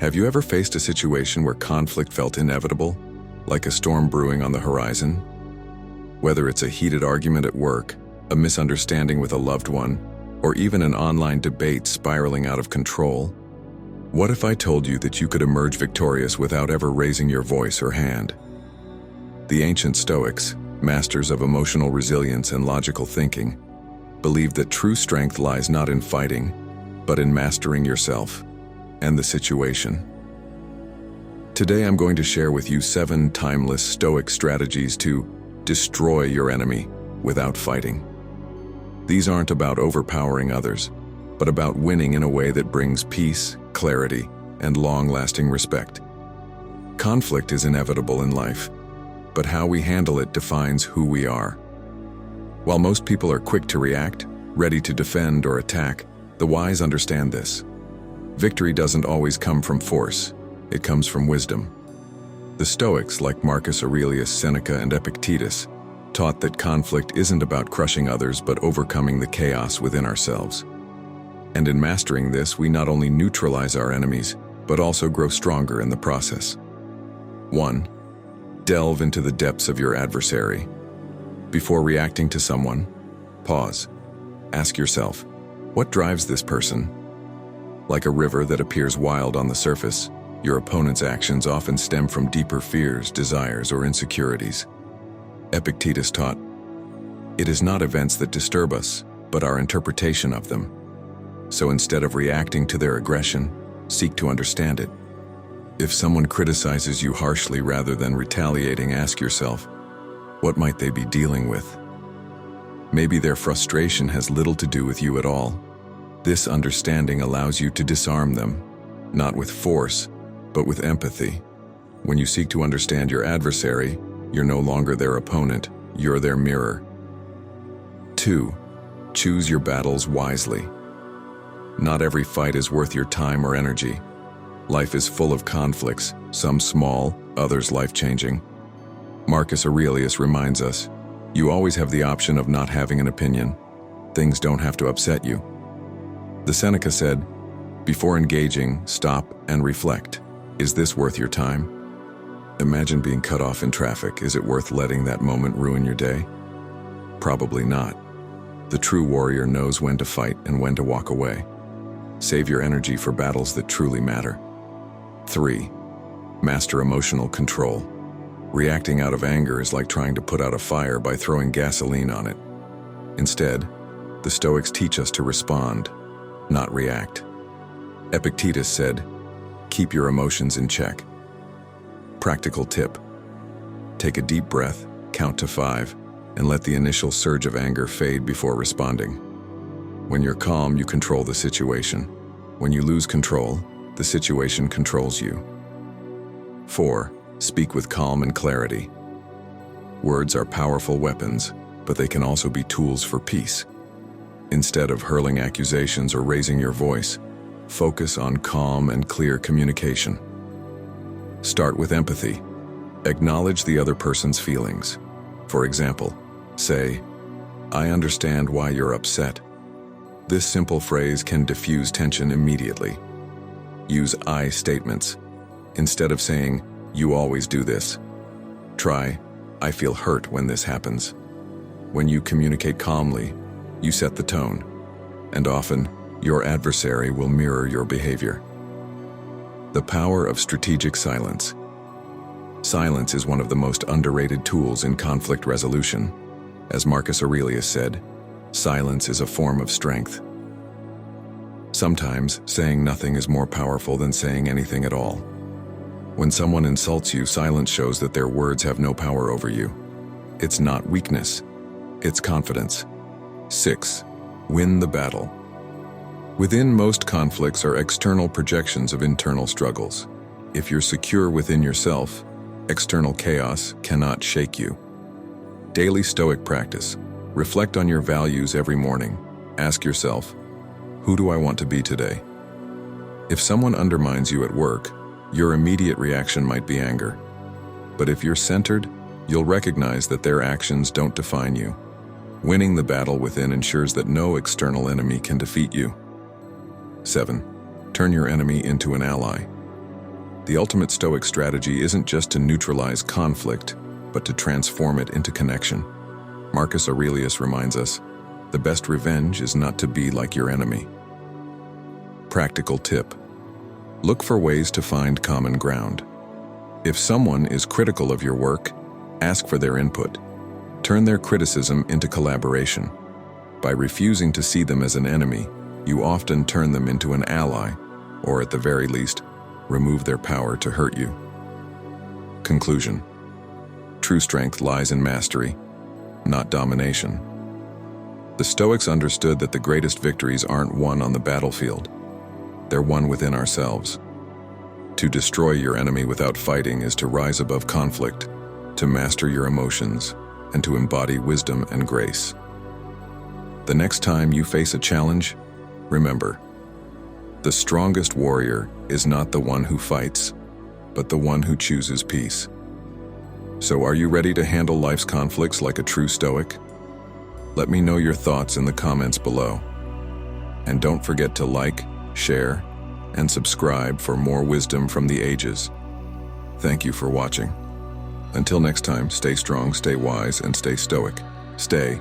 Have you ever faced a situation where conflict felt inevitable, like a storm brewing on the horizon? Whether it's a heated argument at work, a misunderstanding with a loved one, or even an online debate spiraling out of control, what if I told you that you could emerge victorious without ever raising your voice or hand? The ancient Stoics, masters of emotional resilience and logical thinking, believed that true strength lies not in fighting, but in mastering yourself and the situation. Today I'm going to share with you 7 timeless Stoic strategies to destroy your enemy without fighting. These aren't about overpowering others, but about winning in a way that brings peace, clarity, and long-lasting respect. Conflict is inevitable in life, but how we handle it defines who we are. While most people are quick to react, ready to defend or attack, the wise understand this. Victory doesn't always come from force, it comes from wisdom. The Stoics, like Marcus Aurelius, Seneca, and Epictetus, taught that conflict isn't about crushing others but overcoming the chaos within ourselves. And in mastering this, we not only neutralize our enemies, but also grow stronger in the process. 1. Delve into the depths of your adversary. Before reacting to someone, pause. Ask yourself, what drives this person? Like a river that appears wild on the surface, your opponent's actions often stem from deeper fears, desires, or insecurities. Epictetus taught, "It is not events that disturb us, but our interpretation of them." So instead of reacting to their aggression, seek to understand it. If someone criticizes you harshly rather than retaliating, ask yourself, what might they be dealing with? Maybe their frustration has little to do with you at all. This understanding allows you to disarm them, not with force, but with empathy. When you seek to understand your adversary, you're no longer their opponent, you're their mirror. 2. Choose your battles wisely. Not every fight is worth your time or energy. Life is full of conflicts, some small, others life-changing. Marcus Aurelius reminds us, you always have the option of not having an opinion. Things don't have to upset you. The Seneca said, before engaging, stop and reflect. Is this worth your time? Imagine being cut off in traffic. Is it worth letting that moment ruin your day? Probably not. The true warrior knows when to fight and when to walk away. Save your energy for battles that truly matter. 3. Master emotional control. Reacting out of anger is like trying to put out a fire by throwing gasoline on it. Instead, the Stoics teach us to respond, not react. Epictetus said, keep your emotions in check. Practical tip. Take a deep breath, count to 5, and let the initial surge of anger fade before responding. When you're calm, you control the situation. When you lose control, the situation controls you. 4. Speak with calm and clarity. Words are powerful weapons, but they can also be tools for peace. Instead of hurling accusations or raising your voice, focus on calm and clear communication. Start with empathy. Acknowledge the other person's feelings. For example, say, I understand why you're upset. This simple phrase can diffuse tension immediately. Use I statements. Instead of saying, you always do this, try, I feel hurt when this happens. When you communicate calmly, you set the tone, and often, your adversary will mirror your behavior. The power of strategic silence. Silence is one of the most underrated tools in conflict resolution. As Marcus Aurelius said, silence is a form of strength. Sometimes, saying nothing is more powerful than saying anything at all. When someone insults you, silence shows that their words have no power over you. It's not weakness, it's confidence. 6. Win the battle. Within most conflicts are external projections of internal struggles. If you're secure within yourself, external chaos cannot shake you. Daily Stoic practice. Reflect on your values every morning. Ask yourself, who do I want to be today? If someone undermines you at work, your immediate reaction might be anger. But if you're centered, you'll recognize that their actions don't define you. Winning the battle within ensures that no external enemy can defeat you. 7. Turn your enemy into an ally. The ultimate Stoic strategy isn't just to neutralize conflict, but to transform it into connection. Marcus Aurelius reminds us, the best revenge is not to be like your enemy. Practical tip: look for ways to find common ground. If someone is critical of your work, ask for their input. Turn their criticism into collaboration. By refusing to see them as an enemy, you often turn them into an ally, or at the very least, remove their power to hurt you. Conclusion: true strength lies in mastery, not domination. The Stoics understood that the greatest victories aren't won on the battlefield. They're won within ourselves. To destroy your enemy without fighting is to rise above conflict, to master your emotions, and to embody wisdom and grace. The next time you face a challenge, remember, the strongest warrior is not the one who fights, but the one who chooses peace. So are you ready to handle life's conflicts like a true Stoic? Let me know your thoughts in the comments below. And don't forget to like, share, and subscribe for more wisdom from the ages. Thank you for watching. Until next time, stay strong, stay wise, and stay Stoic. Stay